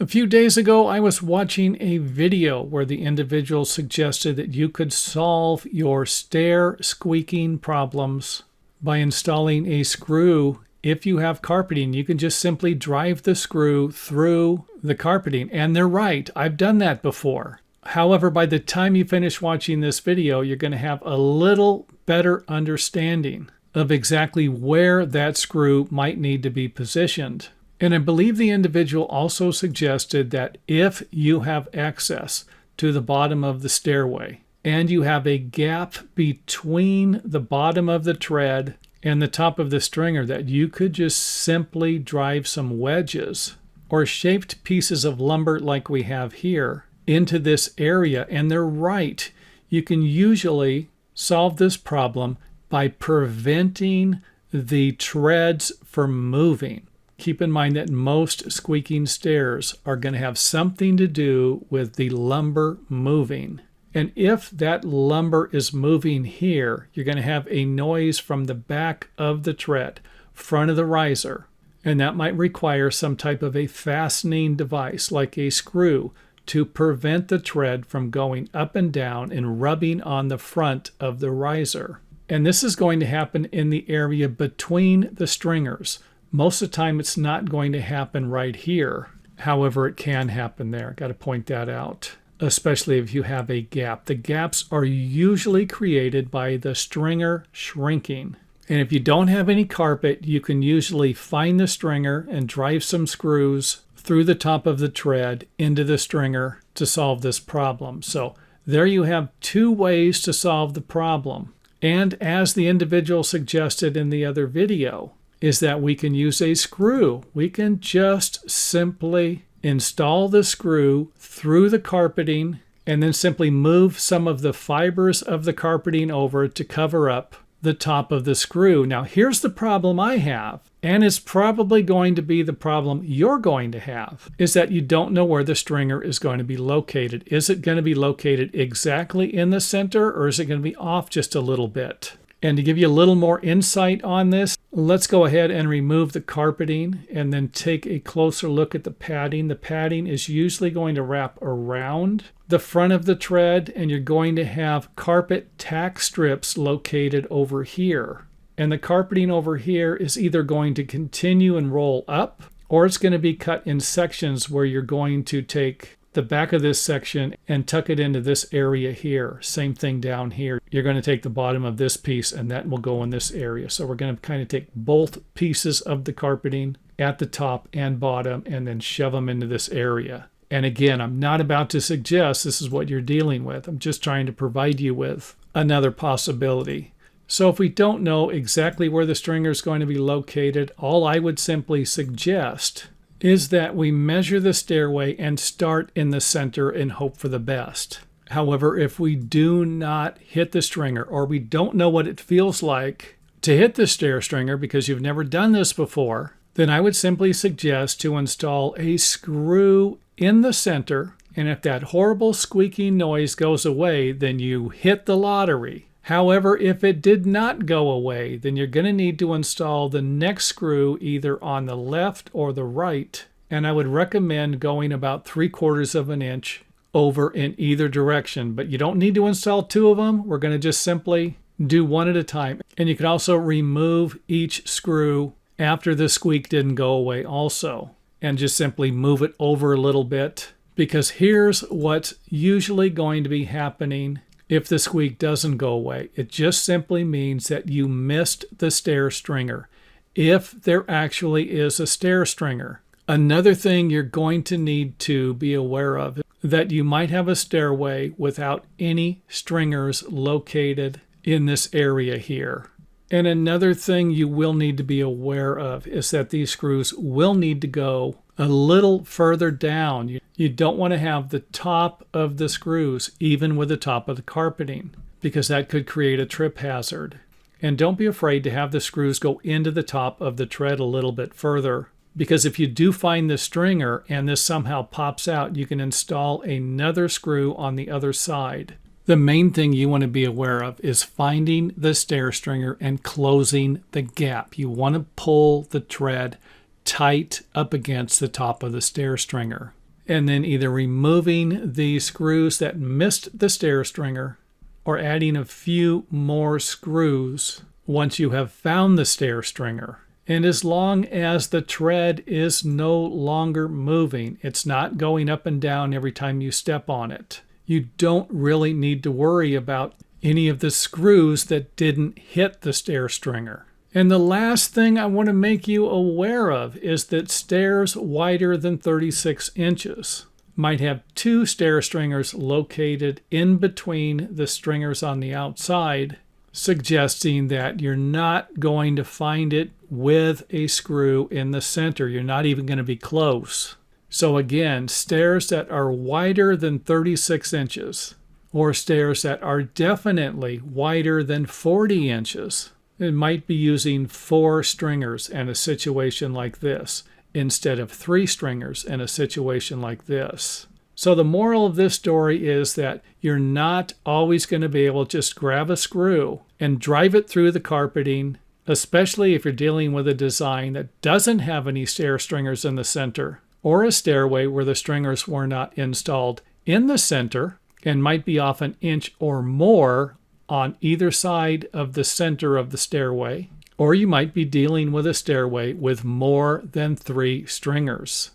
A few days ago, I was watching a video where the individual suggested that you could solve your stair squeaking problems by installing a screw. If you have carpeting, you can just simply drive the screw through the carpeting. And they're right, I've done that before. However, by the time you finish watching this video, you're going to have a little better understanding of exactly where that screw might need to be positioned. And I believe the individual also suggested that if you have access to the bottom of the stairway and you have a gap between the bottom of the tread and the top of the stringer, that you could just simply drive some wedges or shaped pieces of lumber like we have here into this area. And they're right. You can usually solve this problem by preventing the treads from moving. Keep in mind that most squeaking stairs are going to have something to do with the lumber moving. And if that lumber is moving here, you're going to have a noise from the back of the tread, front of the riser. And that might require some type of a fastening device like a screw to prevent the tread from going up and down and rubbing on the front of the riser. And this is going to happen in the area between the stringers. Most of the time, it's not going to happen right here. However, it can happen there. Got to point that out, especially if you have a gap. The gaps are usually created by the stringer shrinking. And if you don't have any carpet, you can usually find the stringer and drive some screws through the top of the tread into the stringer to solve this problem. So there you have two ways to solve the problem. And as the individual suggested in the other video, is that we can use a screw. We can just simply install the screw through the carpeting and then simply move some of the fibers of the carpeting over to cover up the top of the screw. Now, here's the problem I have, and it's probably going to be the problem you're going to have, is that you don't know where the stringer is going to be located. Is it going to be located exactly in the center, or is it going to be off just a little bit? And to give you a little more insight on this, let's go ahead and remove the carpeting and then take a closer look at the padding. The padding is usually going to wrap around the front of the tread, and you're going to have carpet tack strips located over here. And the carpeting over here is either going to continue and roll up, or it's going to be cut in sections where you're going to take the back of this section and tuck it into this area here. Same thing down here. You're going to take the bottom of this piece and that will go in this area. So we're going to kind of take both pieces of the carpeting at the top and bottom and then shove them into this area. And again, I'm not about to suggest this is what you're dealing with. I'm just trying to provide you with another possibility. So if we don't know exactly where the stringer is going to be located, all I would simply suggest is that we measure the stairway and start in the center and hope for the best. However, if we do not hit the stringer, or we don't know what it feels like to hit the stair stringer because you've never done this before, then I would simply suggest to install a screw in the center. And if that horrible squeaking noise goes away, then you hit the lottery. However, if it did not go away, then you're going to need to install the next screw either on the left or the right. And I would recommend going about 3/4 of an inch over in either direction. But you don't need to install two of them. We're going to just simply do one at a time. And you can also remove each screw after the squeak didn't go away also. And just simply move it over a little bit. Because here's what's usually going to be happening if the squeak doesn't go away. It just simply means that you missed the stair stringer, if there actually is a stair stringer. Another thing you're going to need to be aware of is that you might have a stairway without any stringers located in this area here. And another thing you will need to be aware of is that these screws will need to go a little further down. You don't want to have the top of the screws even with the top of the carpeting, because that could create a trip hazard. And don't be afraid to have the screws go into the top of the tread a little bit further, because if you do find the stringer and this somehow pops out, you can install another screw on the other side. The main thing you want to be aware of is finding the stair stringer and closing the gap. You want to pull the tread tight up against the top of the stair stringer. and then either removing the screws that missed the stair stringer or adding a few more screws once you have found the stair stringer. And as long as the tread is no longer moving, it's not going up and down every time you step on it, you don't really need to worry about any of the screws that didn't hit the stair stringer. And the last thing I want to make you aware of is that stairs wider than 36 inches might have two stair stringers located in between the stringers on the outside, suggesting that you're not going to find it with a screw in the center. You're not even going to be close. So again, stairs that are wider than 36 inches or stairs that are definitely wider than 40 inches, it might be using 4 stringers in a situation like this instead of 3 stringers in a situation like this. So the moral of this story is that you're not always going to be able to just grab a screw and drive it through the carpeting, especially if you're dealing with a design that doesn't have any stair stringers in the center, or a stairway where the stringers were not installed in the center and might be off an inch or more on either side of the center of the stairway, or you might be dealing with a stairway with more than 3 stringers.